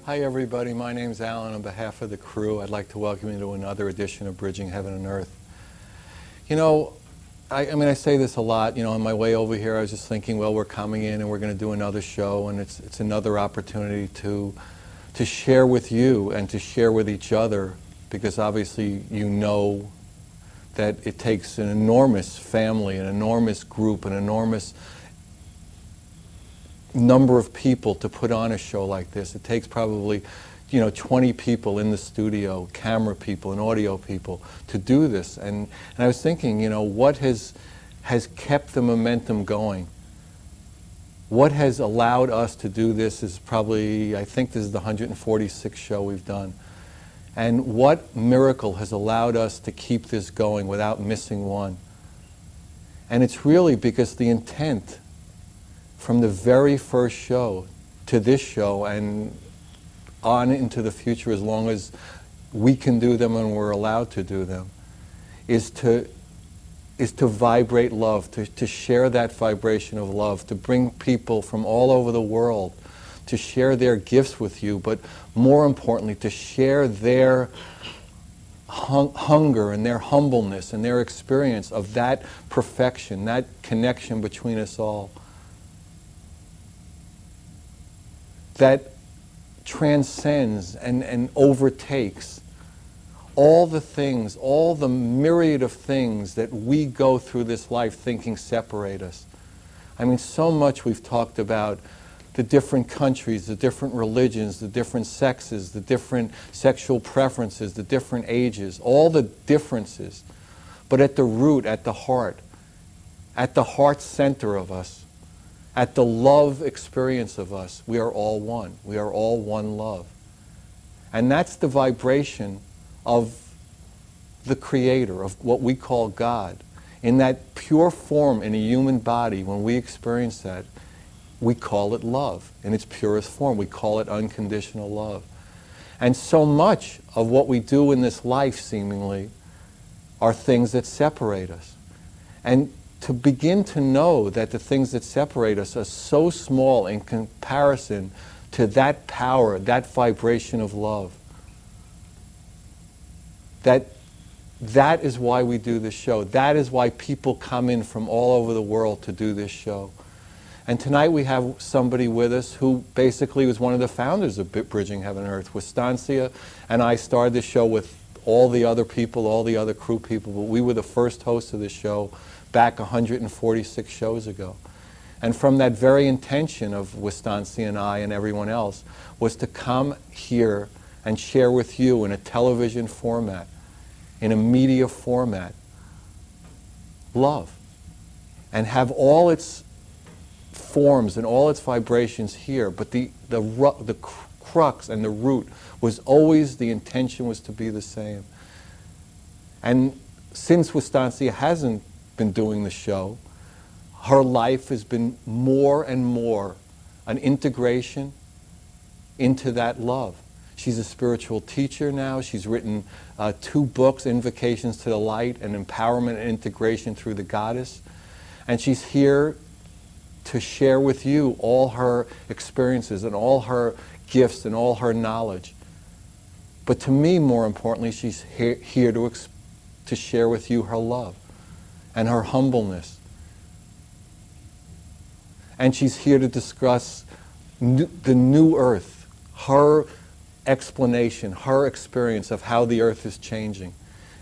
Hi everybody, my name's Allan. On behalf of the crew, I'd like to welcome you to another edition of Bridging Heaven and Earth. You know, I mean, I say this a lot. You know, on my way over here, I was just thinking, well, we're coming in and we're going to do another show, and it's another opportunity to share with you and to share with each other, because obviously you know that it takes an enormous family, an enormous group, an enormous number of people to put on a show like this. It takes probably, 20 people in the studio, camera people and audio people, to do this. And I was thinking, what has kept the momentum going? What has allowed us to do this is probably, I think this is the 146th show we've done. And what miracle has allowed us to keep this going without missing one? And it's really because the intent from the very first show to this show and on into the future, as long as we can do them and we're allowed to do them, is to vibrate love, to share that vibration of love, to bring people from all over the world to share their gifts with you, but more importantly, to share their hunger and their humbleness and their experience of that perfection, that connection between us all, that transcends and overtakes all the things, all the myriad of things that we go through this life thinking separate us. I mean, so much we've talked about the different countries, the different religions, the different sexes, the different sexual preferences, the different ages, all the differences. But at the root, at the heart center of us, at the love experience of us, we are all one. We are all one love. And that's the vibration of the Creator, of what we call God. In that pure form in a human body, when we experience that, we call it love. In its purest form, we call it unconditional love. And so much of what we do in this life, seemingly, are things that separate us. And to begin to know that the things that separate us are so small in comparison to that power, that vibration of love, that is why we do this show. That is why people come in from all over the world to do this show. And tonight we have somebody with us who basically was one of the founders of Bridging Heaven and Earth. Wistancia and I started this show with all the other people, all the other crew people, but we were the first hosts of this show back 146 shows ago. And from that very intention of Wistancia and I and everyone else was to come here and share with you in a television format, in a media format, love, and have all its forms and all its vibrations here, but the crux and the root was always, the intention was to be the same. And since Wistancia hasn't been doing the show, her life has been more and more an integration into that love. She's a spiritual teacher now. She's written 2 books, Invocations to the Light and Empowerment and Integration Through the Goddess. And she's here to share with you all her experiences and all her gifts and all her knowledge. But to me, more importantly, she's here to share with you her love and her humbleness. And she's here to discuss the new earth, her explanation, her experience of how the earth is changing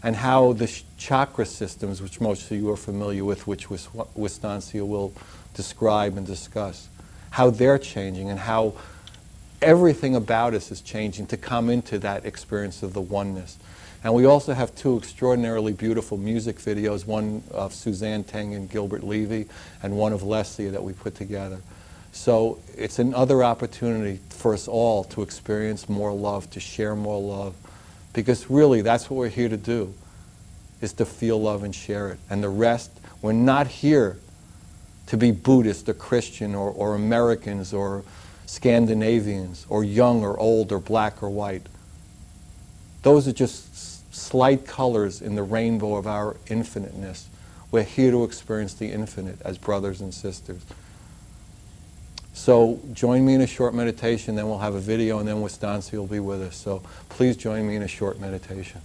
and how the chakra systems, which most of you are familiar with, which Wistancia will describe and discuss, how they're changing and how everything about us is changing to come into that experience of the oneness. And we also have 2 extraordinarily beautiful music videos, one of Suzanne, Teng, and Gilbert Levy, and one of Lessia that we put together. So it's another opportunity for us all to experience more love, to share more love, because really that's what we're here to do, is to feel love and share it. And the rest, we're not here to be Buddhist or Christian or Americans or Scandinavians or young or old or black or white. Those are just slight colors in the rainbow of our infiniteness. We're here to experience the infinite as brothers and sisters. So join me in a short meditation, then we'll have a video, and then Wistancia will be with us. So please join me in a short meditation.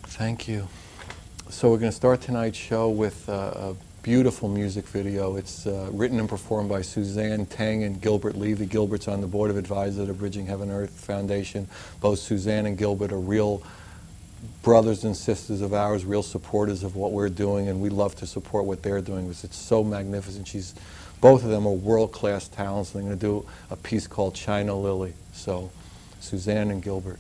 Thank you. So we're going to start tonight's show with a beautiful music video. It's written and performed by Suzanne, Teng, and Gilbert Levy. Gilbert's on the board of advisors of the Bridging Heaven Earth Foundation. Both Suzanne and Gilbert are real brothers and sisters of ours, real supporters of what we're doing, and we love to support what they're doing because it's so magnificent. Both of them are world-class talents. They're going to do a piece called China Lily. So Suzanne and Gilbert.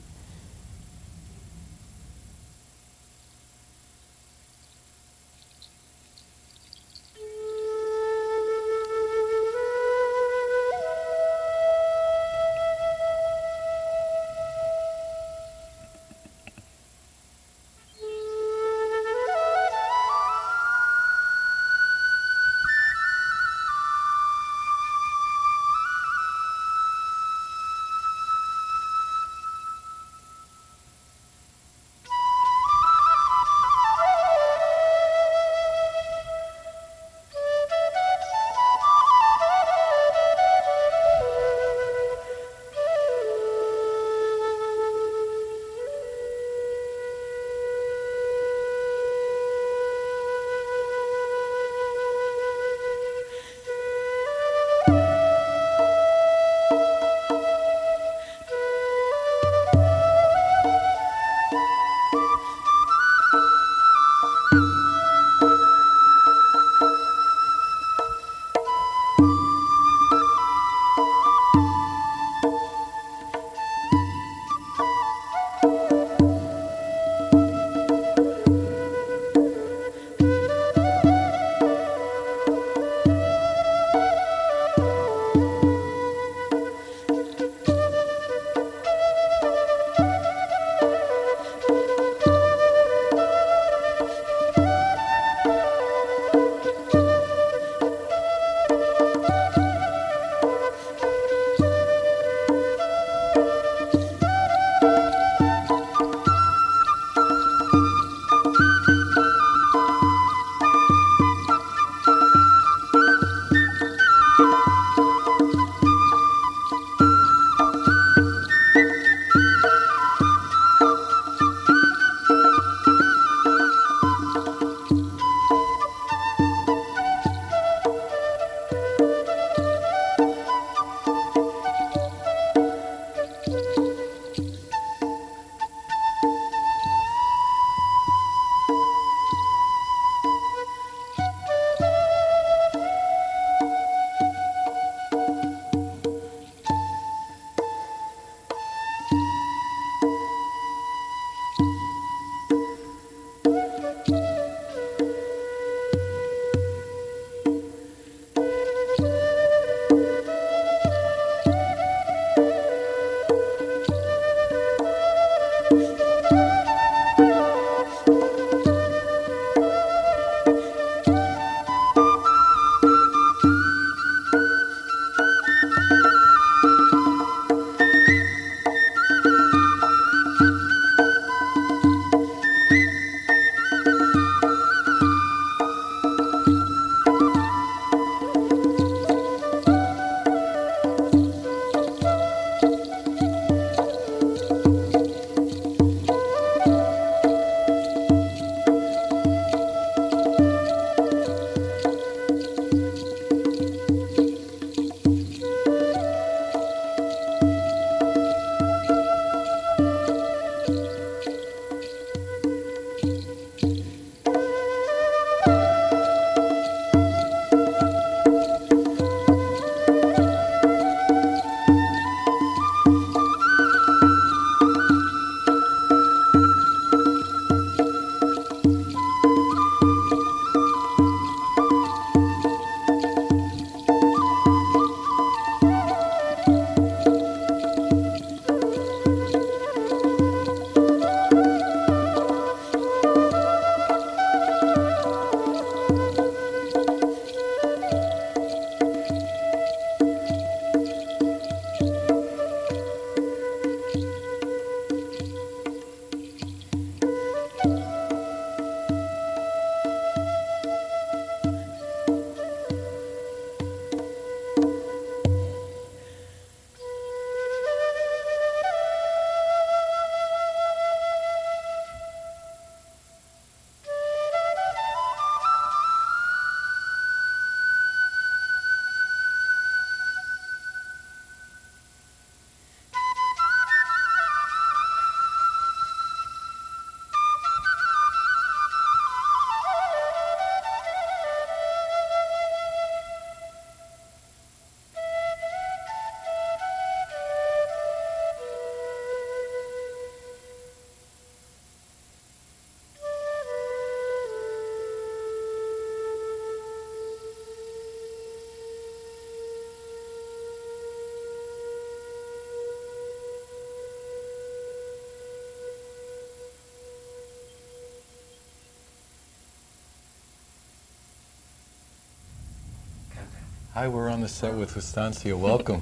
Hi, we're on the set with Wistancia. Welcome.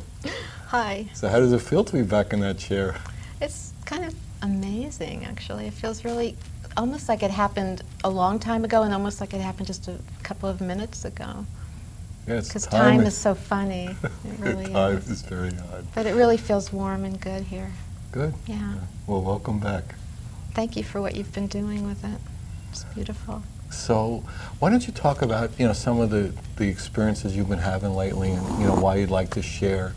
Hi. So how does it feel to be back in that chair? It's kind of amazing, actually. It feels really almost like it happened a long time ago and almost like it happened just a couple of minutes ago. Yes, because time is so funny. It really time is. is very odd. But it really feels warm and good here. Good. Yeah. Well, welcome back. Thank you for what you've been doing with it. It's beautiful. So why don't you talk about, some of the experiences you've been having lately and, why you'd like to share,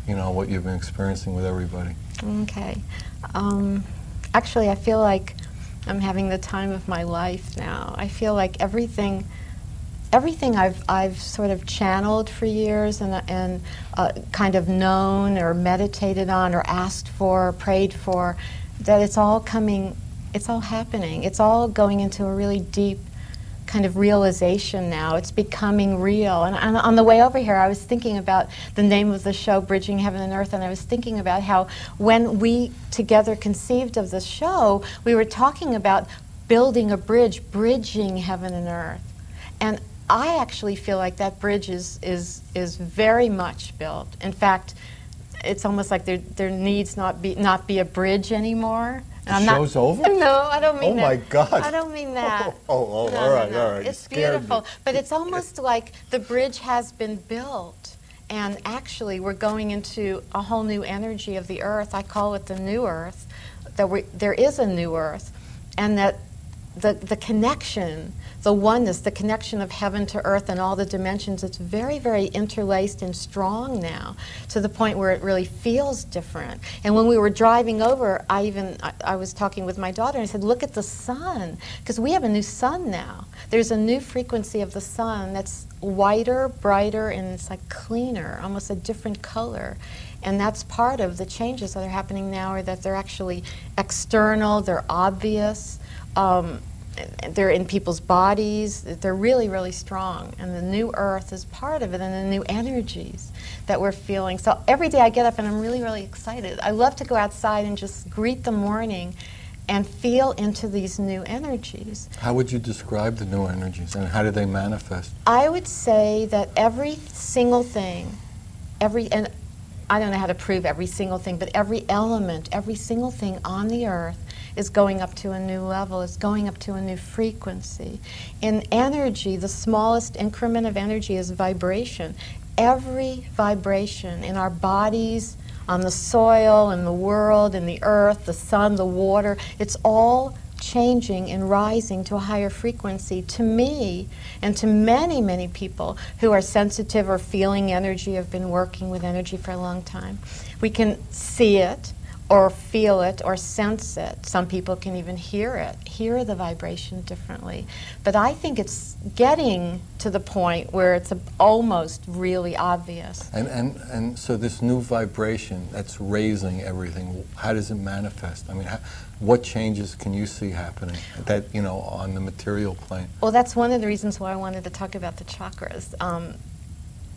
what you've been experiencing with everybody. Okay. Actually, I feel like I'm having the time of my life now. I feel like everything I've sort of channeled for years and kind of known or meditated on or asked for, or prayed for, that it's all coming, it's all happening. It's all going into a really deep kind of realization now. It's becoming real. And on the way over here, I was thinking about the name of the show, Bridging Heaven and Earth, and I was thinking about how when we together conceived of this show, we were talking about building a bridge, bridging heaven and earth. And I actually feel like that bridge is very much built. In fact, it's almost like there needs not be a bridge anymore. The show's over? No, I don't mean that. Oh my God. I don't mean that. No, all right. It's beautiful. But it's almost like the bridge has been built. And actually, we're going into a whole new energy of the earth. I call it the new earth. There is a new earth. And that the connection, the oneness, the connection of heaven to earth and all the dimensions, it's very, very interlaced and strong now, to the point where it really feels different. And when we were driving over, I was talking with my daughter and I said, look at the sun, because we have a new sun now. There's a new frequency of the sun that's whiter, brighter, and it's like cleaner, almost a different color. And that's part of the changes that are happening now, are that they're actually external, they're obvious. They're in people's bodies. They're really, really strong. And the new earth is part of it, and the new energies that we're feeling. So every day I get up and I'm really, really excited. I love to go outside and just greet the morning and feel into these new energies. How would you describe the new energies, and how do they manifest? I would say that every single thing, and I don't know how to prove every single thing, but every element, every single thing on the earth is going up to a new level, is going up to a new frequency. In energy, the smallest increment of energy is vibration. Every vibration in our bodies, on the soil, in the world, in the earth, the sun, the water, it's all changing and rising to a higher frequency. To me, and to many, many people who are sensitive or feeling energy, have been working with energy for a long time, we can see it, or feel it, or sense it. Some people can even hear it, hear the vibration differently. But I think it's getting to the point where it's almost really obvious. And so this new vibration that's raising everything, how does it manifest? I mean, what changes can you see happening that, on the material plane? Well, that's one of the reasons why I wanted to talk about the chakras.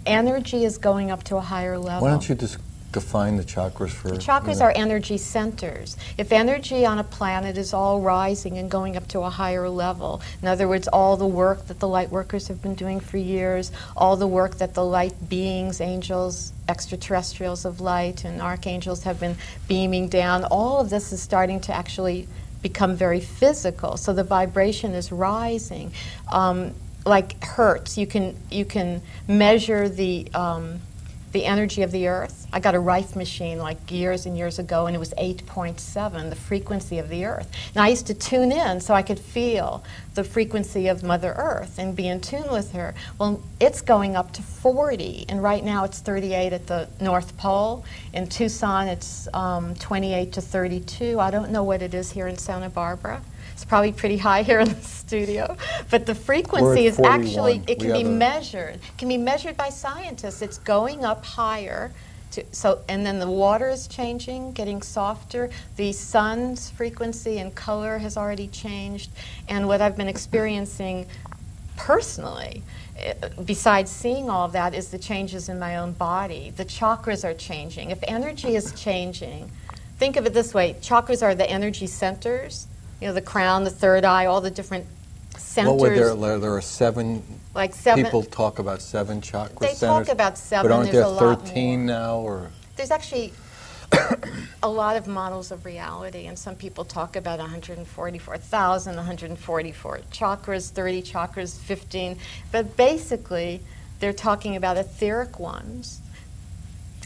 Energy is going up to a higher level. Why don't you just define the chakras for... The chakras are energy centers. If energy on a planet is all rising and going up to a higher level, in other words, all the work that the light workers have been doing for years, all the work that the light beings, angels, extraterrestrials of light, and archangels have been beaming down, all of this is starting to actually become very physical. So the vibration is rising. Like hertz, you can measure the energy of the earth. I got a Rife machine like years and years ago, and it was 8.7, the frequency of the earth. And I used to tune in so I could feel the frequency of Mother Earth and be in tune with her. Well, it's going up to 40, and right now it's 38 at the North Pole. In Tucson, it's 28 to 32. I don't know what it is here in Santa Barbara. It's probably pretty high here in the studio, but the frequency is actually, it can be measured. It can be measured by scientists. It's going up higher. And then the water is changing, getting softer. The sun's frequency and color has already changed. And what I've been experiencing personally, besides seeing all of that, is the changes in my own body. The chakras are changing. If energy is changing, think of it this way. Chakras are the energy centers. The crown, the third eye, all the different centers. What would there are 7, like 7 people talk about 7 chakra They centers. talk about 7. But aren't There's there a lot 13 more. now? Or There's actually a lot of models of reality, and some people talk about 144,000, 144 chakras, 30 chakras, 15. But basically, they're talking about etheric ones.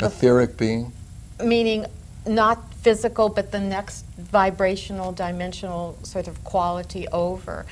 etheric being? Meaning not physical, but the next vibrational, dimensional sort of quality over.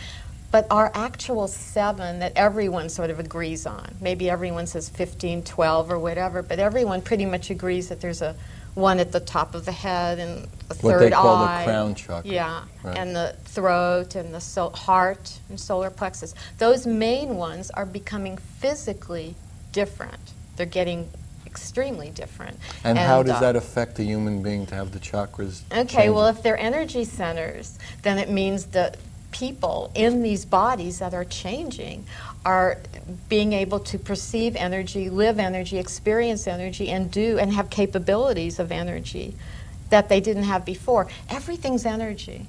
But our actual 7 that everyone sort of agrees on, maybe everyone says 15, 12 or whatever, but everyone pretty much agrees that there's a one at the top of the head and the third eye. What they call the crown chakra. Yeah, right. And the throat and the heart and solar plexus. Those main ones are becoming physically different. They're getting extremely different. And how does that affect a human being to have the chakras Okay, well, if they're energy centers, then it means that people in these bodies that are changing are being able to perceive energy, live energy, experience energy, and do and have capabilities of energy that they didn't have before. Everything's energy.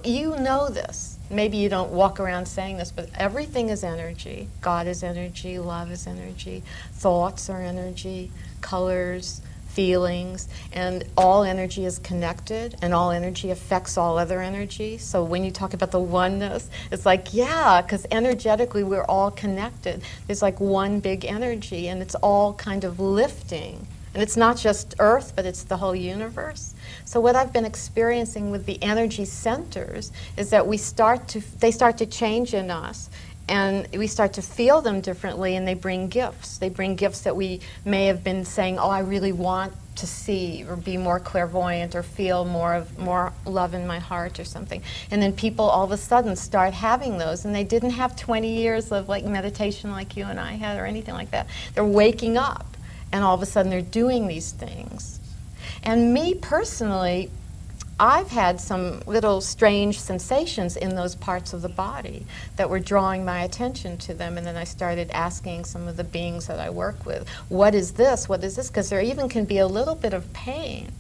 You know this. Maybe you don't walk around saying this, but everything is energy. God is energy, love is energy, thoughts are energy, colors, feelings, and all energy is connected, and all energy affects all other energy. So when you talk about the oneness, it's like, yeah, because energetically we're all connected. There's like one big energy, and it's all kind of lifting. And it's not just Earth, but it's the whole universe. So what I've been experiencing with the energy centers is that they start to change in us, and we start to feel them differently, and they bring gifts. They bring gifts that we may have been saying, oh, I really want to see or be more clairvoyant or feel more love in my heart or something. And then people all of a sudden start having those, and they didn't have 20 years of like meditation like you and I had or anything like that. They're waking up, and all of a sudden they're doing these things. And me personally, I've had some little strange sensations in those parts of the body that were drawing my attention to them, and then I started asking some of the beings that I work with, what is this? What is this? Because there even can be a little bit of pain.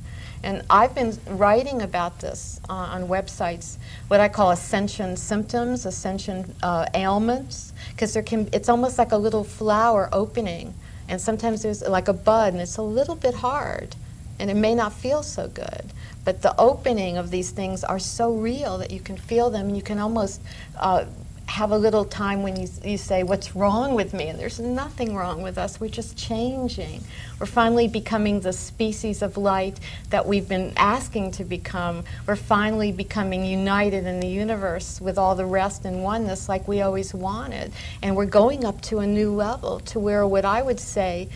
And I've been writing about this on websites, what I call ascension symptoms, ascension ailments, because it's almost like a little flower opening, and sometimes there's like a bud, and it's a little bit hard, and it may not feel so good. But the opening of these things are so real that you can feel them, and you can almost have a little time when you say, what's wrong with me? And there's nothing wrong with us. We're just changing. We're finally becoming the species of light that we've been asking to become. We're finally becoming united in the universe with all the rest and oneness like we always wanted. And we're going up to a new level, to where what I would say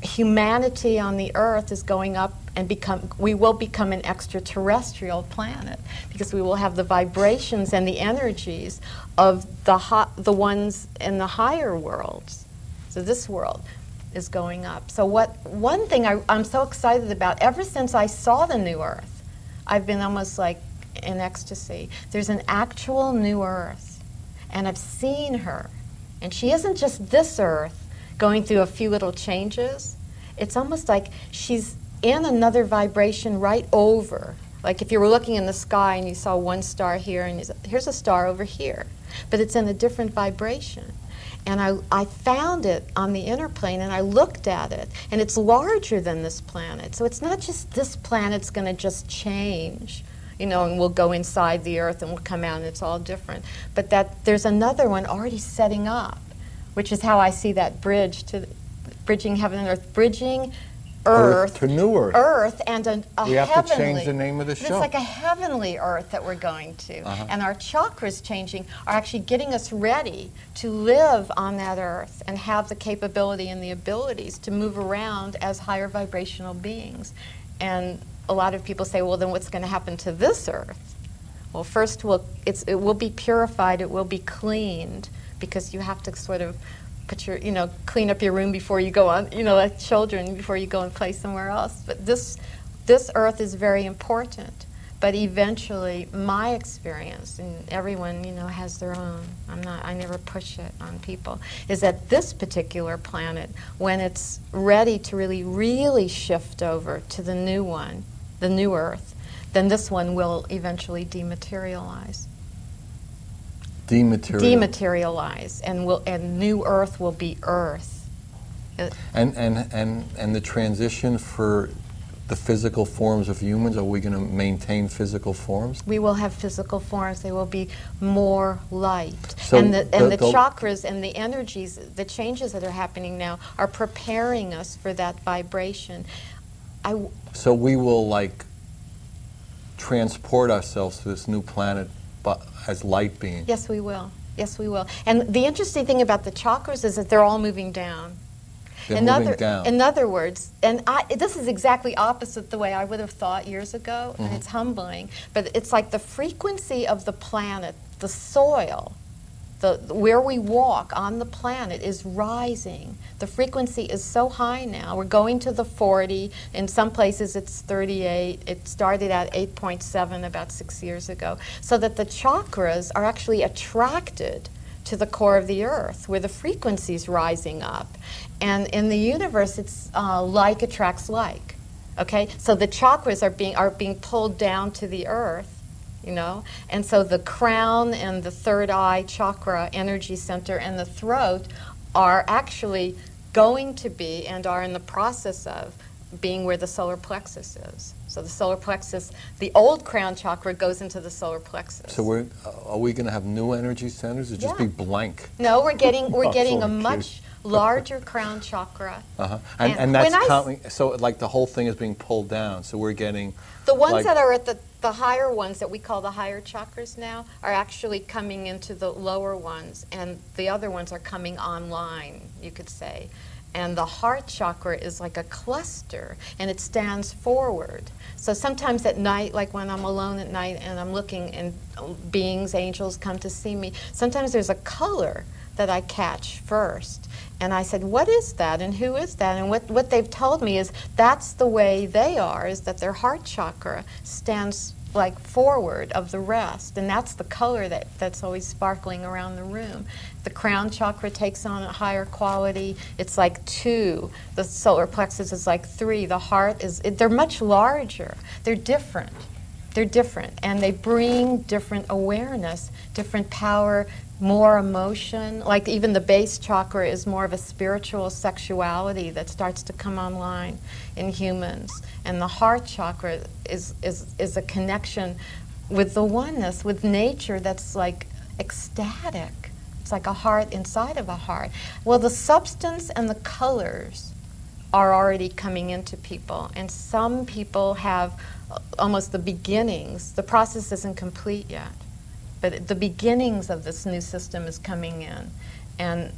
humanity on the earth is going up and we will become an extraterrestrial planet, because we will have the vibrations and the energies of the ones in the higher worlds. So this world is going up. So one thing I'm so excited about, ever since I saw the new earth, I've been almost like in ecstasy. There's an actual new earth, and I've seen her, and she isn't just this earth going through a few little changes. It's almost like she's in another vibration right over. Like if you were looking in the sky and you saw one star here, and here's a star over here, but it's in a different vibration. And I found it on the inner plane, and I looked at it, and it's larger than this planet. So it's not just this planet's going to just change, and we'll go inside the earth and we'll come out and it's all different. But that there's another one already setting up, which is how I see that bridge to bridging heaven and earth, bridging earth to new earth. Earth and a we have heavenly. to change the name of the show. It's like a heavenly earth that we're going to. And our chakras changing are actually getting us ready to live on that earth and have the capability and the abilities to move around as higher vibrational beings. And a lot of people say, well, then what's going to happen to this earth? Well, first it will be purified, it will be cleaned, because you have to sort of clean up your room before you go on, like children, before you go and play somewhere else. But this earth is very important. But eventually, my experience, and everyone, has their own, I never push it on people, is that this particular planet, when it's ready to really, really shift over to the new one, the new earth, then this one will eventually dematerialize. dematerialize, and new Earth will be Earth. And the transition for the physical forms of humans, are we going to maintain physical forms? We will have physical forms. They will be more light. So and the chakras and the energies, the changes that are happening now are preparing us for that vibration. So we will like transport ourselves to this new planet as light beings? Yes, we will. Yes, we will. And the interesting thing about the chakras is that they're all moving down. Moving down. In other words, this is exactly opposite the way I would have thought years ago, and it's humbling, but it's like the frequency of the planet, the soil, where we walk on the planet is rising. The frequency is so high now. We're going to the 40. In some places it's 38. It started at 8.7 about 6 years ago. So that the chakras are actually attracted to the core of the earth, where the frequency's rising up. And in the universe, it's like attracts like. Okay? So the chakras are being pulled down to the earth, you know? And so the crown and the third eye chakra, energy center, and the throat are actually going to be and are in the process of being where the solar plexus is. So the solar plexus, the old crown chakra goes into the solar plexus. So are we going to have new energy centers or just be blank? No, we're getting a much larger crown chakra. And that's coming, so like the whole thing is being pulled down. So we're getting the ones that are at the higher ones that we call the higher chakras now are actually coming into the lower ones, and the other ones are coming online, you could say. And the heart chakra is like a cluster, and it stands forward. So sometimes at night, like when I'm alone at night and I'm looking and beings, angels come to see me, sometimes there's a color that I catch first. And I said, what is that and who is that? And what they've told me is that's the way they are, is that their heart chakra stands like forward of the rest, and that's the color that's always sparkling around the room. The crown chakra takes on a higher quality. It's like 2. The solar plexus is like 3. The heart they're much larger. They're different. They're different, and they bring different awareness, different power, more emotion. Like even the base chakra is more of a spiritual sexuality that starts to come online in humans. And the heart chakra is a connection with the oneness, with nature that's like ecstatic. It's like a heart inside of a heart. Well, the substance and the colors are already coming into people, and some people have almost the beginnings. The process isn't complete yet, but the beginnings of this new system is coming in. And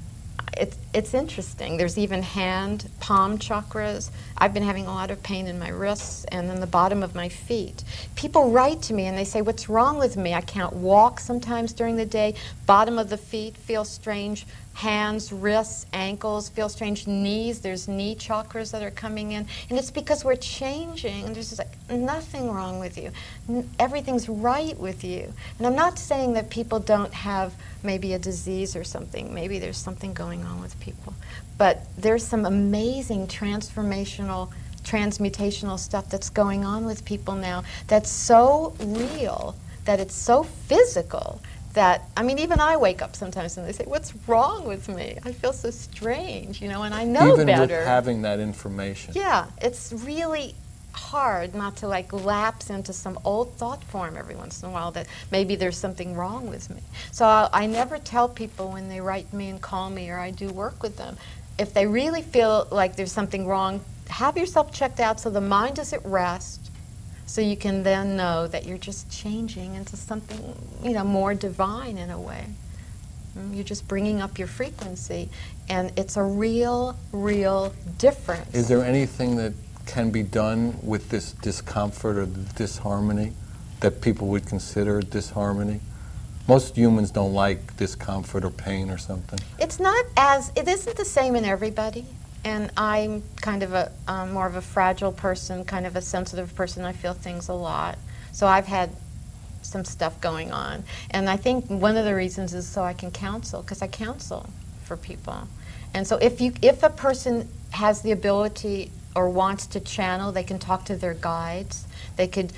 it's interesting. There's even hand, palm chakras. I've been having a lot of pain in my wrists and in the bottom of my feet. People write to me and they say, what's wrong with me? I can't walk sometimes during the day. Bottom of the feet feel strange. Hands, wrists, ankles feel strange. Knees, there's knee chakras that are coming in. And it's because we're changing. And there's just like, nothing wrong with you. Everything's right with you. And I'm not saying that people don't have maybe a disease or something. Maybe there's something going on with people. But there's some amazing transformational, transmutational stuff that's going on with people now that's so real, that it's so physical, that, I mean, even I wake up sometimes and they say, what's wrong with me? I feel so strange, you know, and I know even better. Even with having that information. Yeah, it's really hard not to like lapse into some old thought form every once in a while that maybe there's something wrong with me. So I never tell people when they write me and call me or I do work with them, if they really feel like there's something wrong, have yourself checked out so the mind is at rest, so you can then know that you're just changing into something, you know, more divine in a way. You're just bringing up your frequency, and it's a real, real difference. Is there anything that can be done with this discomfort or disharmony that people would consider disharmony? Most humans don't like discomfort or pain or something. It isn't the same in everybody. And I'm kind of a more of a fragile person, kind of a sensitive person. I feel things a lot. So I've had some stuff going on. And I think one of the reasons is so I can counsel, because I counsel for people. And so if a person has the ability or wants to channel, they can talk to their guides. They could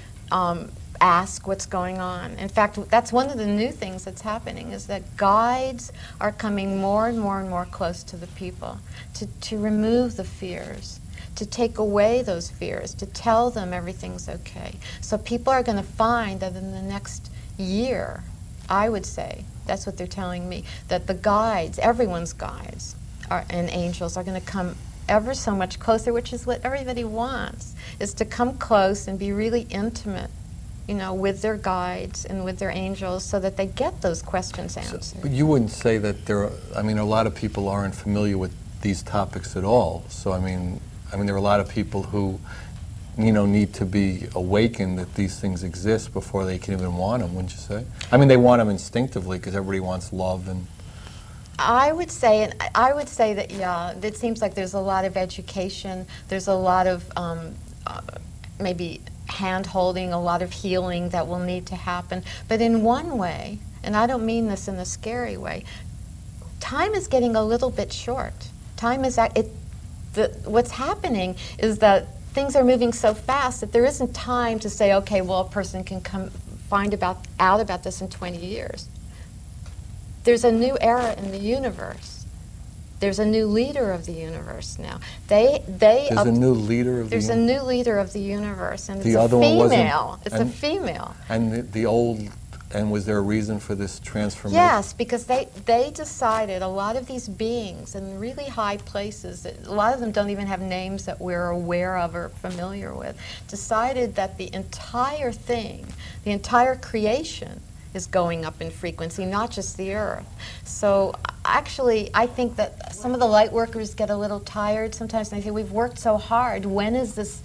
ask what's going on. In fact, that's one of the new things that's happening, is that guides are coming more and more and more close to the people to remove the fears, to take away those fears, to tell them everything's okay. So people are going to find that in the next year, I would say, that's what they're telling me, that the guides, everyone's guides and angels are going to come ever so much closer, which is what everybody wants, is to come close and be really intimate, you know, with their guides and with their angels, so that they get those questions answered. But you wouldn't say that there are, I mean, a lot of people aren't familiar with these topics at all. So, I mean, there are a lot of people who, you know, need to be awakened that these things exist before they can even want them, wouldn't you say? I mean, they want them instinctively because everybody wants love and... I would say that, yeah, it seems like there's a lot of education, there's a lot of maybe hand-holding, a lot of healing that will need to happen. But in one way, and I don't mean this in a scary way, time is getting a little bit short. Time is, what's happening is that things are moving so fast that there isn't time to say, okay, well, a person can come find out about this in 20 years. There's a new era in the universe. There's a new leader of the universe now. There's a new leader of the universe, and it's a female. It's a female. And the old, and was there a reason for this transformation? Yes, because they decided, a lot of these beings in really high places, a lot of them don't even have names that we're aware of or familiar with, decided that the entire thing, the entire creation, is going up in frequency, not just the earth. So actually, I think that some of the light workers get a little tired sometimes, and they say, we've worked so hard, when is this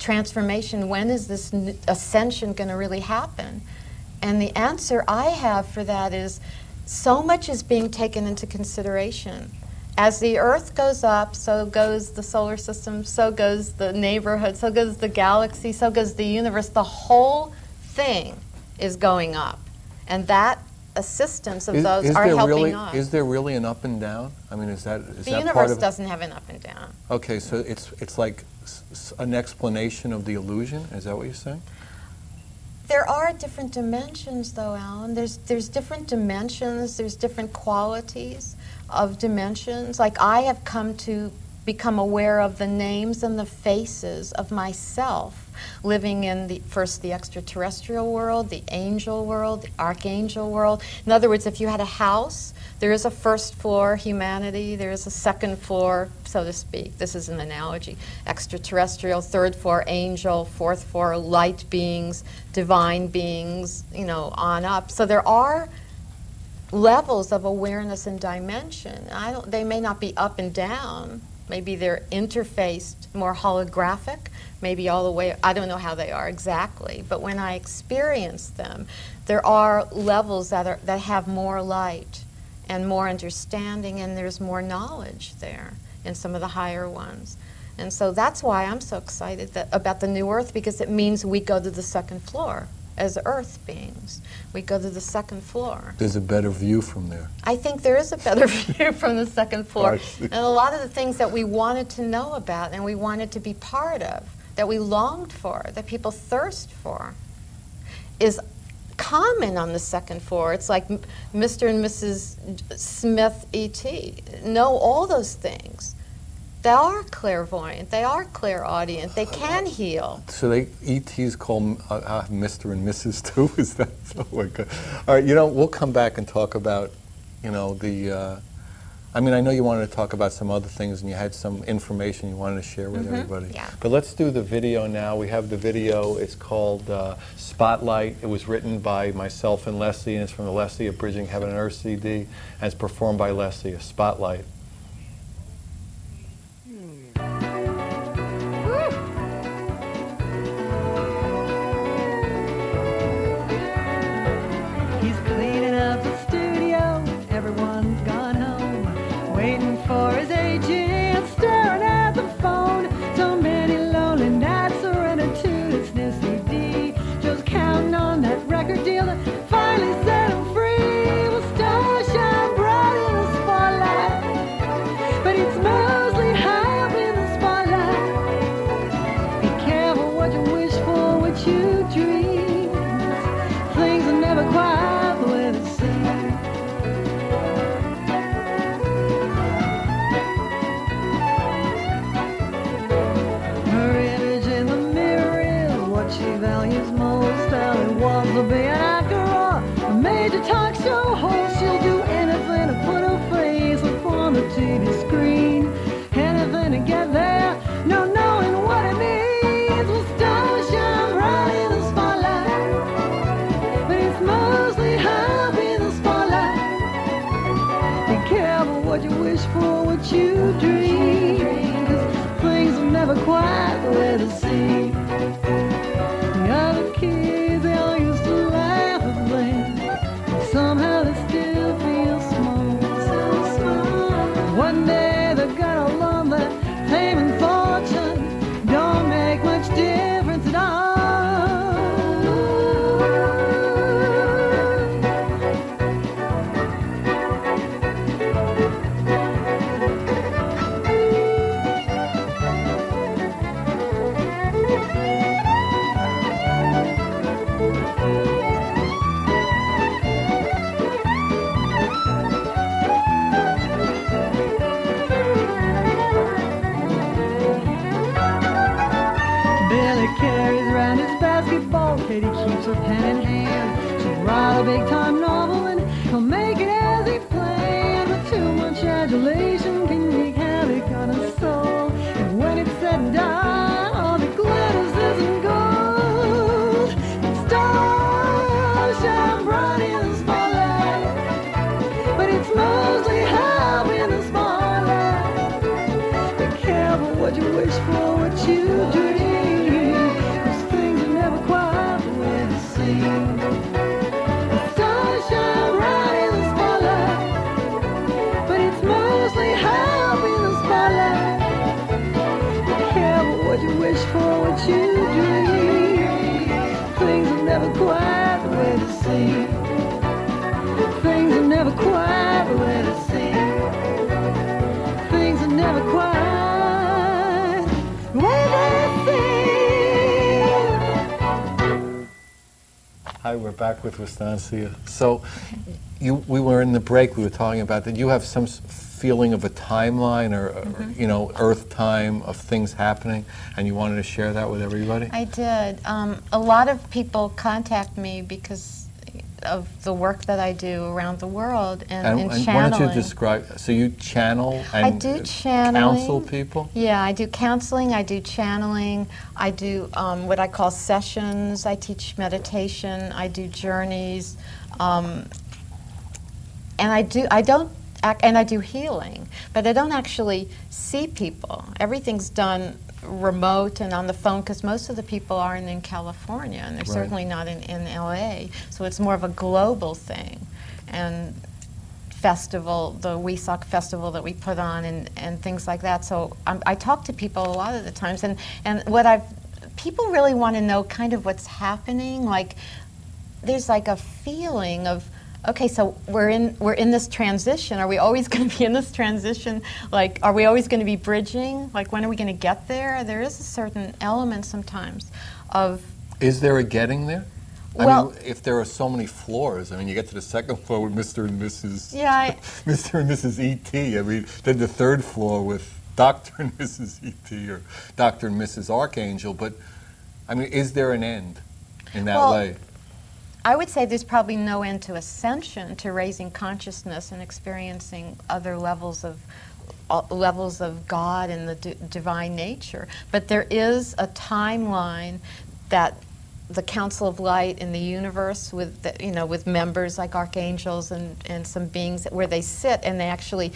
transformation, when is this ascension going to really happen? And the answer I have for that is, so much is being taken into consideration. As the earth goes up, so goes the solar system, so goes the neighborhood, so goes the galaxy, so goes the universe. The whole thing is going up. And that assistance of those are helping us. Is there really an up and down? I mean, is that part of... The universe doesn't have an up and down. Okay, so it's like an explanation of the illusion? Is that what you're saying? There are different dimensions, though, Allan. There's different dimensions. There's different qualities of dimensions. Like, I have come to become aware of the names and the faces of myself, living in first the extraterrestrial world, the angel world, the archangel world. In other words, if you had a house, there is a first floor humanity, there is a second floor, so to speak. This is an analogy. Extraterrestrial, third floor angel, fourth floor light beings, divine beings, you know, on up. So there are levels of awareness and dimension. They may not be up and down. Maybe they're interfaced, more holographic, maybe all the way, I don't know how they are exactly, but when I experience them, there are levels that have more light and more understanding, and there's more knowledge there in some of the higher ones. And so that's why I'm so excited about the new earth, because it means we go to the second floor as earth beings. We go to the second floor. There's a better view from there. I think there is a better view from the second floor. And a lot of the things that we wanted to know about and we wanted to be part of, that we longed for, that people thirst for, is common on the second floor. It's like Mr. and Mrs. Smith E.T. know all those things. They are clairvoyant. They are clairaudient. They can heal. So ETs call Mr. and Mrs. too? Is that so? Oh my God. All right, you know, we'll come back and talk about, you know, I mean, I know you wanted to talk about some other things and you had some information you wanted to share with everybody. Yeah. But let's do the video now. We have the video. It's called Spotlight. It was written by myself and Lessia, and it's from the Lessia Bridging Heaven and Earth CD, and it's performed by Lessia. Spotlight. For his agent, staring at the phone. So many lonely nights, surrendered to this new CD. Just counting on that record deal that finally set him free. Will stars shine bright in the spotlight? for, what you dream. 'Cause things are never quite the way they seem. The other kids, they all used to laugh and blame. Somehow they still feel small. So small. One day they're gonna learn that fame and fortune don't make much difference at all. Katie keeps her pen in hand. She'll write a big-time novel and he'll make it as he planned. But too much adulation can wreak havoc on his soul. And when it's said and done, all that glitters isn't gold. The stars shine bright in the spotlight, but it's mostly help in the spotlight. Be careful what you wish for, what you dream. The stars shine bright in the spotlight, but it's mostly help in the spotlight. Be careful what you wish for, what you dream. Things are never quite the way they seem. Things are never quite the way they seem. Things are never quite the way they seem. Hi, we're back with Wistancia. So, we were in the break, we were talking about that you have some feeling of a timeline or, you know, Earth time of things happening, and you wanted to share that with everybody? I did. A lot of people contact me because of the work that I do around the world and channeling. Why don't you describe, so you channel and I do channeling. counsel people? Yeah, I do counseling, I do channeling, I do what I call sessions, I teach meditation, I do journeys, and I do healing, but I don't actually see people. Everything's done remote and on the phone because most of the people aren't in California and they're certainly not in LA, so it's more of a global thing. And festival, the Wesak festival that we put on and things like that. So I talk to people a lot of the times, and people really want to know kind of what's happening. Like there's like a feeling of, okay, so we're in this transition. Are we always going to be in this transition? Like, are we always going to be bridging? Like, when are we going to get there? There is a certain element sometimes of... Is there a getting there? Well, I mean, if there are so many floors, I mean, you get to the second floor with Mr. and Mrs. Yeah, Mr. and Mrs. E.T. I mean, then the third floor with Dr. and Mrs. E.T. or Dr. and Mrs. Archangel. But, I mean, is there an end in that way? I would say there's probably no end to ascension, to raising consciousness and experiencing other levels of God and the divine nature. But there is a timeline that the Council of Light in the universe, with with members like archangels and some beings where they sit, and they actually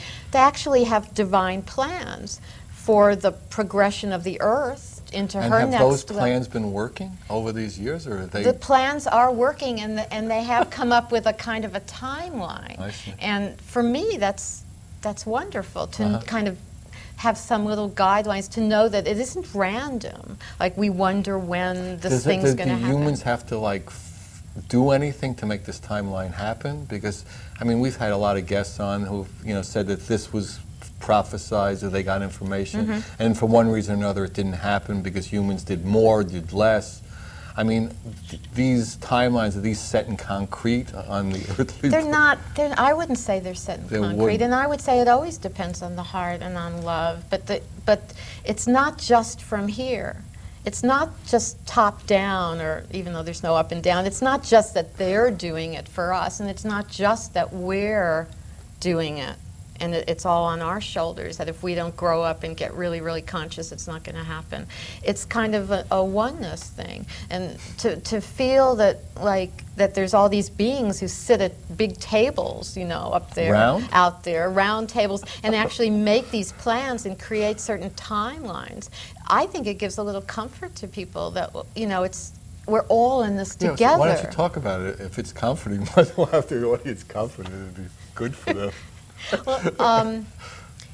have divine plans for the progression of the Earth into her next level. And have those plans been working over these years, or are they? The plans are working, and they have come up with a kind of a timeline. I see. And for me, that's wonderful to kind of have some little guidelines to know that it isn't random. Like we wonder when this thing's going to happen. Do humans have to like do anything to make this timeline happen? Because I mean, we've had a lot of guests on who said that this was prophesized or they got information, and for one reason or another it didn't happen because humans did more, did less. I mean, these timelines, are these set in concrete on the earthly? They're not. I wouldn't say they're set in concrete, and I would say it always depends on the heart and on love. But it's not just from here. It's not just top down, or even though there's no up and down. It's not just that they're doing it for us, and it's not just that we're doing it. And it's all on our shoulders, that if we don't grow up and get really, really conscious, it's not going to happen. It's kind of a oneness thing. And to feel that, like, that there's all these beings who sit at big tables, you know, up there, out there, round tables, and actually make these plans and create certain timelines. I think it gives a little comfort to people that, you know, we're all in this together. So why don't you talk about it? If it's comforting, we'll have the audience comforted. It'd be good for them. Well,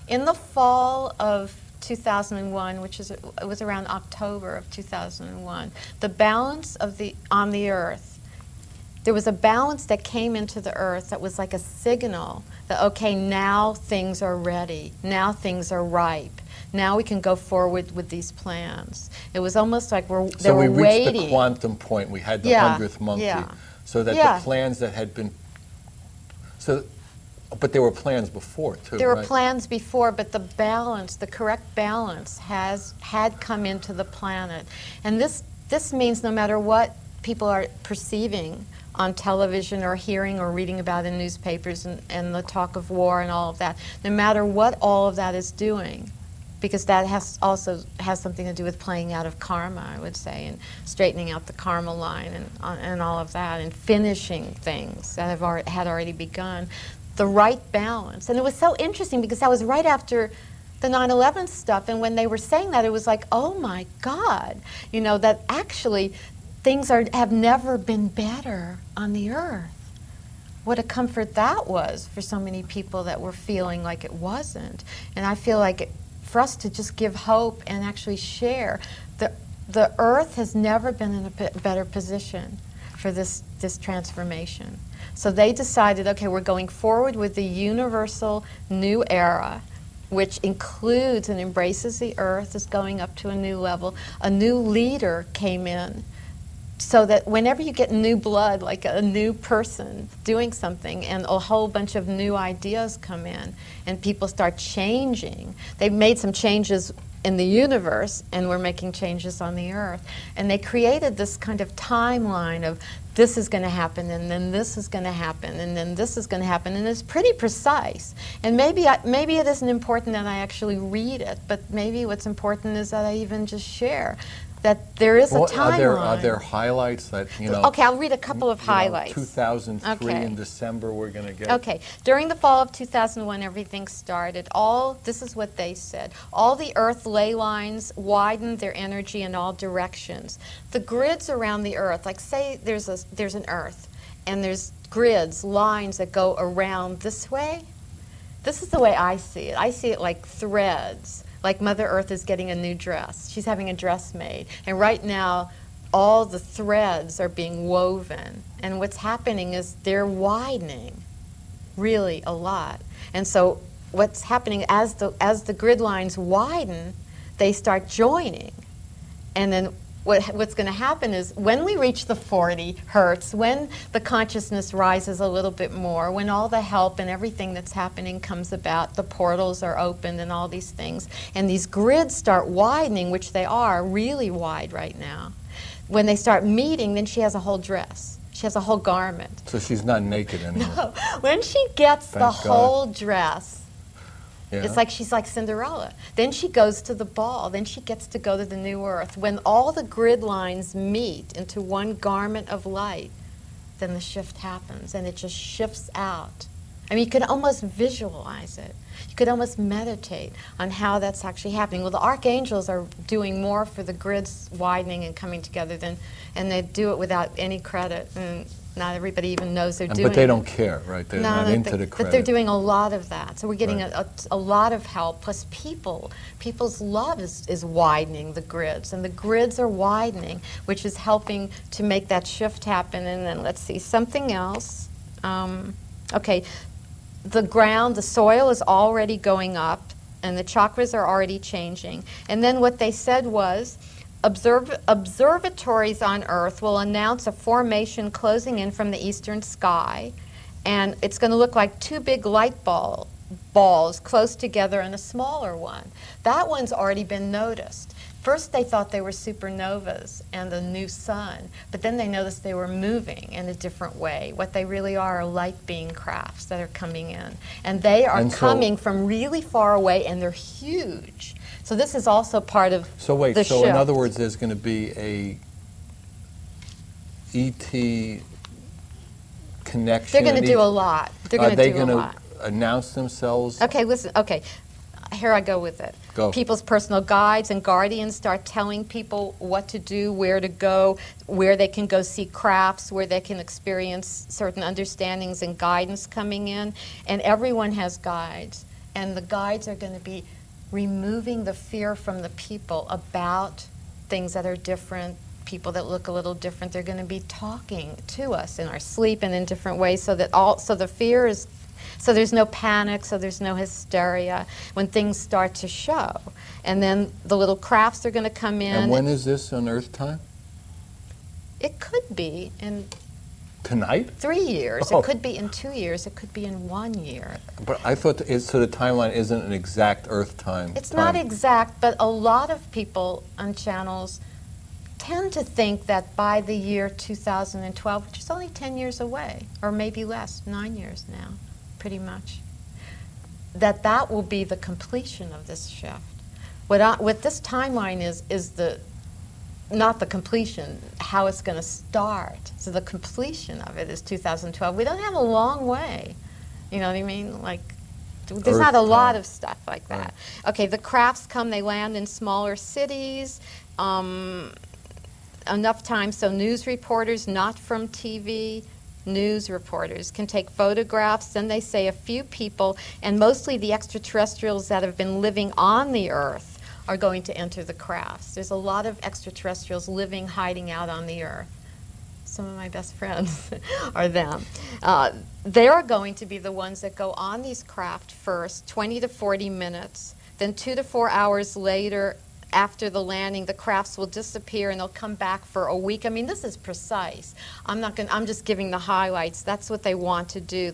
in the fall of 2001, it was around October of 2001, the balance on the Earth, there was a balance that came into the Earth that was like a signal that, okay, now things are ready, now things are ripe, now we can go forward with these plans. It was almost like they were waiting. So we reached the quantum point. We had the 100th monkey. Yeah. So that the plans that had been... But there were plans before, too, There were plans before, but the balance, the correct balance had come into the planet. And this means no matter what people are perceiving on television or hearing or reading about in newspapers and the talk of war and all of that, no matter what all of that is doing, because that also has something to do with playing out of karma, I would say, and straightening out the karma line and all of that, and finishing things that had already begun. The right balance. And it was so interesting because that was right after the 9/11 stuff, and when they were saying that, it was like, oh my God, you know, that actually things have never been better on the Earth. What a comfort that was for so many people that were feeling like it wasn't. And I feel like for us to just give hope and actually share, the Earth has never been in a better position for this transformation. So they decided, okay, we're going forward with the universal new era, which includes and embraces the Earth, is going up to a new level. A new leader came in, so that whenever you get new blood, like a new person doing something, and a whole bunch of new ideas come in, and people start changing. They've made some changes in the universe, and we're making changes on the Earth. And they created this kind of timeline of this is going to happen, and then this is going to happen, and then this is going to happen, and it's pretty precise. And maybe it isn't important that I actually read it, but maybe what's important is that I even just share that there is a timeline. Are there highlights that, you know... Okay, I'll read a couple of highlights. 2003 in December we're going to get... Okay, during the fall of 2001, everything started. This is what they said. All the Earth ley lines widened their energy in all directions. The grids around the Earth, like say there's an Earth, and there's grids, lines that go around this way. This is the way I see it. I see it like threads. Like Mother Earth is getting a new dress. She's having a dress made. And right now, all the threads are being woven. And what's happening is they're widening really a lot. And so what's happening as the grid lines widen, they start joining. And then what's going to happen is when we reach the 40 hertz, when the consciousness rises a little bit more, when all the help and everything that's happening comes about, the portals are opened and all these things, and these grids start widening, which they are really wide right now. When they start meeting, then she has a whole dress. She has a whole garment. So she's not naked anymore. No. When she gets the whole dress, yeah. It's like she's like Cinderella. Then she goes to the ball. Then she gets to go to the new Earth. When all the grid lines meet into one garment of light, then the shift happens, and it just shifts out. I mean, you could almost visualize it. You could almost meditate on how that's actually happening. Well, the archangels are doing more for the grids widening and coming together and they do it without any credit. And not everybody even knows they're doing it. But they don't care, right? They're not into the credit. But they're doing a lot of that. So we're getting a lot of help. Plus people's love is widening the grids. And the grids are widening, which is helping to make that shift happen. And then let's see, something else. Okay, the soil is already going up, and the chakras are already changing. And then what they said was, observatories on Earth will announce a formation closing in from the eastern sky, and it's going to look like two big light balls close together and a smaller one. That one's already been noticed. First they thought they were supernovas and a new sun, but then they noticed they were moving in a different way. What they really are light being crafts that are coming in. And they are coming from really far away, and they're huge. So this is also part of the so shift. in other words, there's going to be a ET connection. They're going to do a lot. They're going to do a lot. Are they going to announce themselves? Okay, listen, okay. Here I go with it. Go. People's personal guides and guardians start telling people what to do, where to go, where they can go see crafts, where they can experience certain understandings and guidance coming in. And everyone has guides. And the guides are going to be removing the fear from the people about things that are different, people that look a little different. They're going to be talking to us in our sleep and in different ways, so that so the fear is, so there's no panic, so there's no hysteria when things start to show. And then the little crafts are going to come in. And when is this on Earth time? It could be in tonight? 3 years. Oh. It could be in 2 years. It could be in 1 year. But I thought, so the timeline isn't an exact Earth time. It's not exact, but a lot of people on channels tend to think that by the year 2012, which is only 10 years away, or maybe less, 9 years now, pretty much, that will be the completion of this shift. What this timeline is the, not the completion, how it's going to start. So the completion of it is 2012. We don't have a long way. You know what I mean? Like, there's not a lot of stuff like that. Right. Okay, the crafts come, they land in smaller cities. Enough time so news reporters, not from TV, news reporters can take photographs. Then they say a few people, and mostly the extraterrestrials that have been living on the Earth, are going to enter the crafts. There's a lot of extraterrestrials living, hiding out on the Earth. Some of my best friends are them. They're going to be the ones that go on these craft first, 20 to 40 minutes. Then 2 to 4 hours later, after the landing, the crafts will disappear and they'll come back for a week. I mean, this is precise. I'm just giving the highlights. That's what they want to do.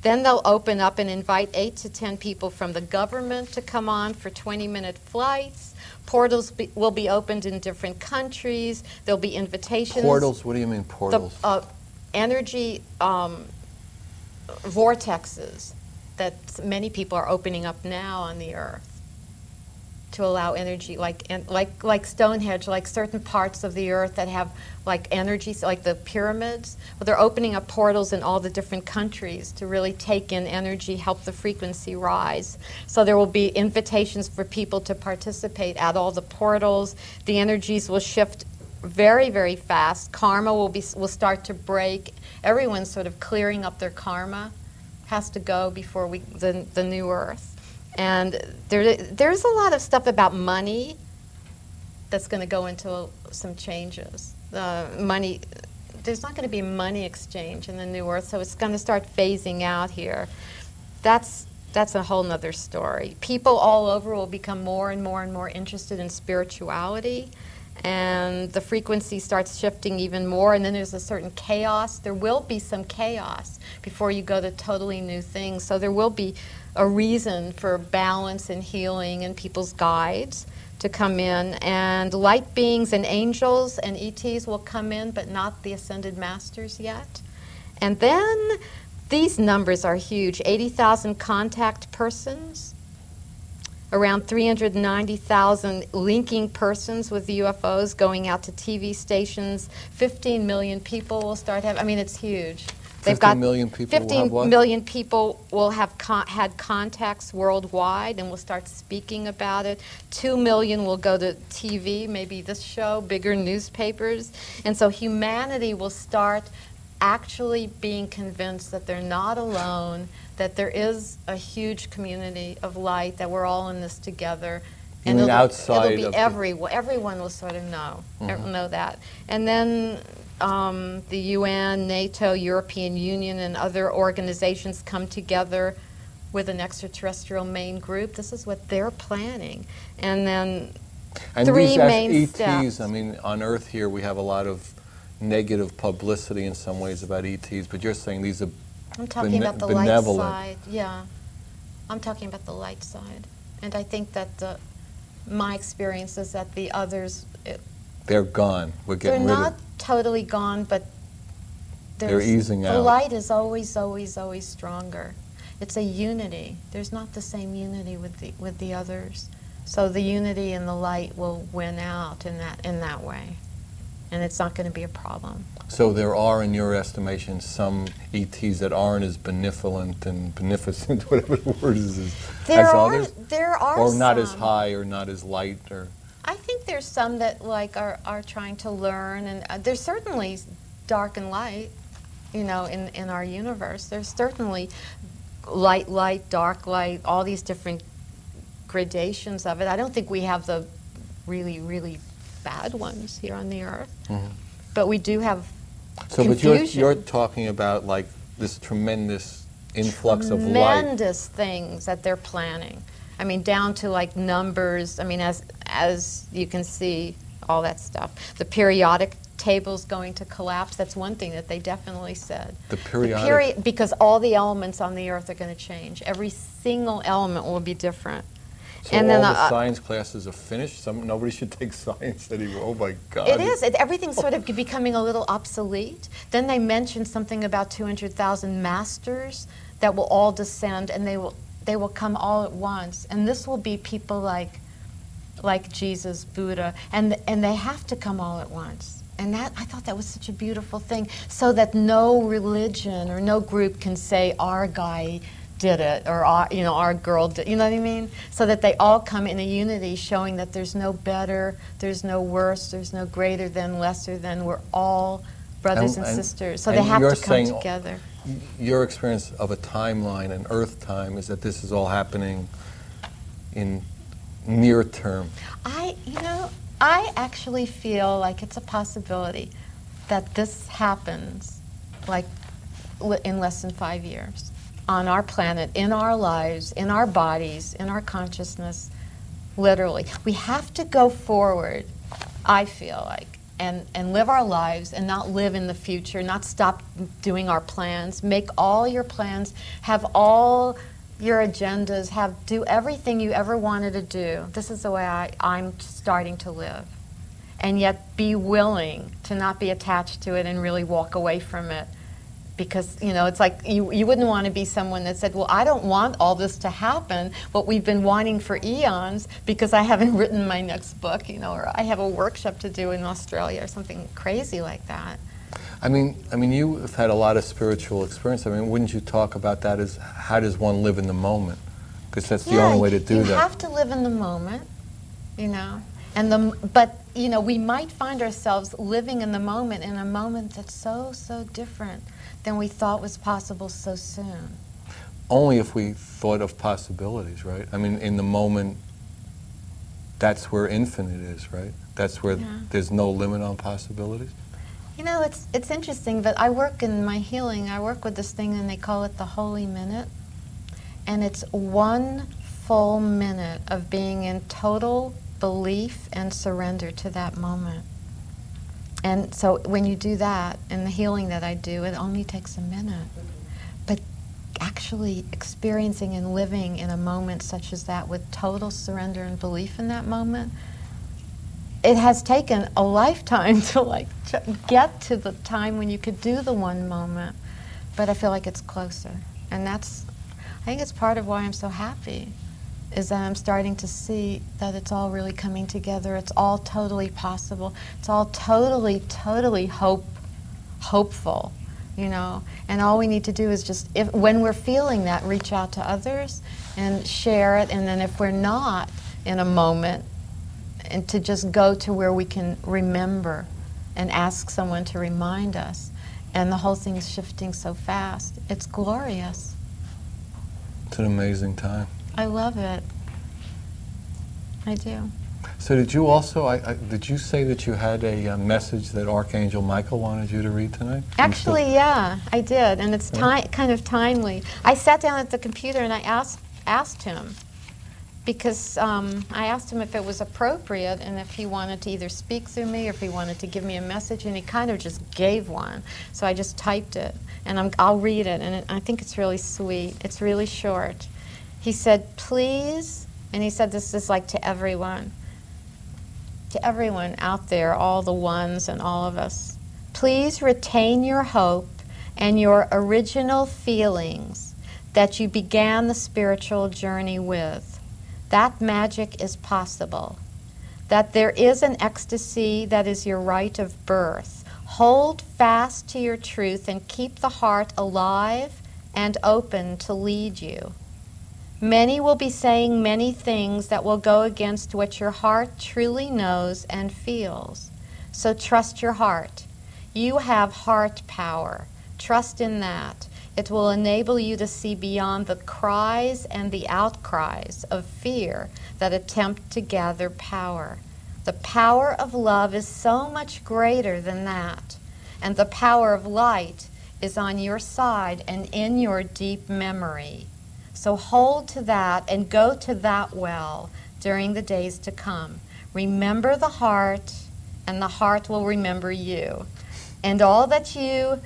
Then they'll open up and invite 8 to 10 people from the government to come on for 20-minute flights. Portals will be opened in different countries. There'll be invitations. Portals? What do you mean portals? Energy vortexes that many people are opening up now on the Earth to allow energy, like Stonehenge, like certain parts of the Earth that have like energies, like the pyramids. But they're opening up portals in all the different countries to really take in energy, help the frequency rise. So there will be invitations for people to participate at all the portals. The energies will shift very, very fast. Karma will start to break. Everyone's sort of clearing up their karma. Has to go before the new Earth. And there's a lot of stuff about money that's going to go into some changes. Money, there's not going to be money exchange in the new Earth, so it's going to start phasing out here. That's a whole nother story. People all over will become more and more and more interested in spirituality, and the frequency starts shifting even more, and then there's a certain chaos. There will be some chaos before you go to totally new things, so there will be a reason for balance and healing and people's guides to come in. And light beings and angels and ETs will come in, but not the ascended masters yet. And then these numbers are huge. 80,000 contact persons, around 390,000 linking persons with UFOs going out to TV stations. 15 million people will start having, I mean, it's huge. 15 million people 15 million people will have had contacts worldwide and will start speaking about it. 2 million will go to TV, maybe this show, bigger newspapers. And so humanity will start actually being convinced that they're not alone, that there is a huge community of light, that we're all in this together. And outside it'll be everyone will sort of know, know that. And then the UN, NATO, European Union, and other organizations come together with an extraterrestrial main group. This is what they're planning. And then three main ETs, steps. I mean, on Earth here we have a lot of negative publicity in some ways about ETs, but you're saying these are I'm talking about the light side. Yeah. I'm talking about the light side. And I think that my experience is that the others, They're gone. We're they're getting rid not of. totally gone, but They're easing the out. light is always, always, always stronger. It's a unity. There's not the same unity with the others. So the unity and the light will win out in that way, and it's not going to be a problem. So there are, in your estimation, some ETs that aren't as benevolent and beneficent, whatever the word is, as others? There are or not some. as high, or not as light, or... I think there's some that like are trying to learn, and there's certainly dark and light, you know, in our universe. There's certainly light, dark light, all these different gradations of it. I don't think we have the really, really bad ones here on the earth, but we do have confusion. But you're talking about like this tremendous influx of light. Tremendous things that they're planning. I mean, down to like numbers. I mean, as you can see, all that stuff. The periodic table's going to collapse. That's one thing that they definitely said. The periodic... because all the elements on the earth are going to change. Every single element will be different. So and all then, the science classes are finished? Nobody should take science anymore. Oh my God. It is. Everything's sort of becoming a little obsolete. Then they mentioned something about 200,000 masters that will all descend, and they will come all at once. And this will be people like Jesus, Buddha, and they have to come all at once. And that, I thought that was such a beautiful thing, so that no religion or no group can say our guy did it, or our girl did, you know what I mean? So that they all come in a unity, showing that there's no better, there's no worse, there's no greater than, lesser than. We're all brothers and sisters. So they have to come together. Your experience of a timeline, an Earth time, is that this is all happening in near term. I actually feel like it's a possibility that this happens like in less than 5 years. On our planet, in our lives, in our bodies, in our consciousness, literally. We have to go forward, I feel like, and live our lives and not live in the future, not stop doing our plans. Make all your plans, have all your agendas, do everything you ever wanted to do. This is the way I'm starting to live. And yet be willing to not be attached to it and really walk away from it. Because, it's like you wouldn't want to be someone that said, well, I don't want all this to happen, what we've been wanting for eons, because I haven't written my next book, or I have a workshop to do in Australia or something crazy like that. I mean, you have had a lot of spiritual experience. I mean, wouldn't you talk about that as how does one live in the moment? Because that's the only way to do that. You have to live in the moment, but we might find ourselves living in the moment, in a moment that's so, so different than we thought was possible so soon. Only if we thought of possibilities, right? I mean, in the moment, that's where infinite is, right? That's where there's no limit on possibilities. It's interesting, but I work in my healing, I work with this thing and they call it the Holy Minute. And it's 1 full minute of being in total belief and surrender to that moment. And so when you do that, in the healing that I do, it only takes a minute. But actually experiencing and living in a moment such as that with total surrender and belief in that moment, it has taken a lifetime to get to the time when you could do the one moment. But I feel like it's closer. And I think it's part of why I'm so happy, is that I'm starting to see that it's all really coming together. It's all totally possible. It's all totally, totally hopeful, And all we need to do is just, when we're feeling that, reach out to others and share it. And then if we're not in a moment, and to just go to where we can remember and ask someone to remind us. And the whole thing is shifting so fast. It's glorious. It's an amazing time. I love it. I do. So did you also, did you say that you had a message that Archangel Michael wanted you to read tonight? Actually, yeah, I did. And it's kind of timely. I sat down at the computer and I asked him, because I asked him if it was appropriate and if he wanted to either speak through me or if he wanted to give me a message, and he kind of just gave one. So I just typed it, and I'll read it, and I think it's really sweet. It's really short. He said, "Please And he said this is like to everyone out there, all the ones and all of us. Please retain your hope and your original feelings that you began the spiritual journey with. That magic is possible. That there is an ecstasy that is your right of birth. Hold fast to your truth and keep the heart alive and open to lead you. Many will be saying many things that will go against what your heart truly knows and feels. So trust your heart. You have heart power. Trust in that. It will enable you to see beyond the cries and the outcries of fear that attempt to gather power. The power of love is so much greater than that. And the power of light is on your side and in your deep memory. So hold to that and go to that well during the days to come. Remember the heart, and the heart will remember you. And all that you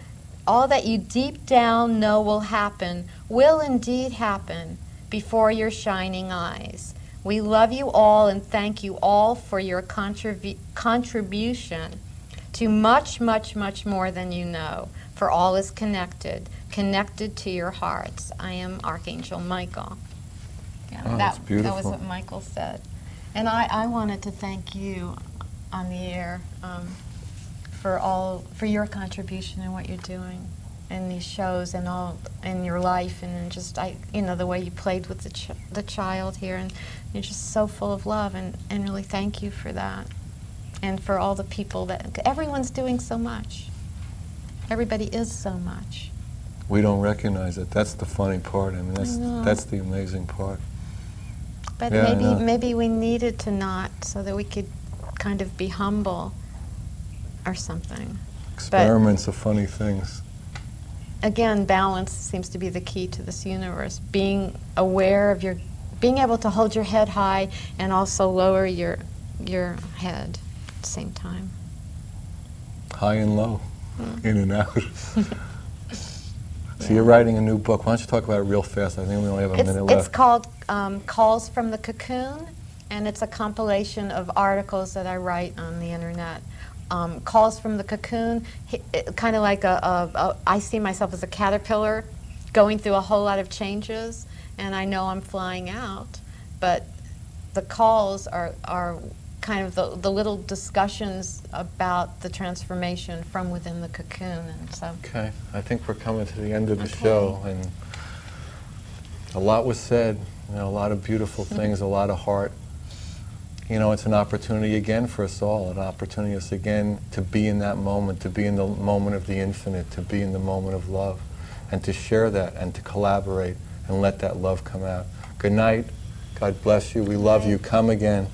deep down know will indeed happen before your shining eyes. We love you all and thank you all for your contribution to much, much, much more than you know, for all is connected to your hearts. I am Archangel Michael. Yeah, that's beautiful. That was what Michael said. And I wanted to thank you on the air for your contribution and what you're doing in these shows and all in your life, and just the way you played with the child here, and you're just so full of love, and really thank you for that, and for all the people that everyone's doing so much. Everybody is so much. We don't recognize it. That's the funny part. I mean, that's the amazing part. But yeah, maybe we needed to not, so that we could kind of be humble or something. Experiments are funny things. Again, balance seems to be the key to this universe. Being aware of being able to hold your head high and also lower your head at the same time. High and low, in and out. So you're writing a new book. Why don't you talk about it real fast? I think we only have a minute left. It's called Calls from the Cocoon, and it's a compilation of articles that I write on the internet. Calls from the Cocoon, kind of like I see myself as a caterpillar going through a whole lot of changes, and I know I'm flying out, but the calls are kind of the little discussions about the transformation from within the cocoon. And so. Okay, I think we're coming to the end of the show, and a lot was said, a lot of beautiful things, a lot of heart. It's an opportunity again for us all, an opportunity us again to be in that moment, to be in the moment of the infinite, to be in the moment of love, and to share that and to collaborate and let that love come out. Good night. God bless you. We love you. Come again.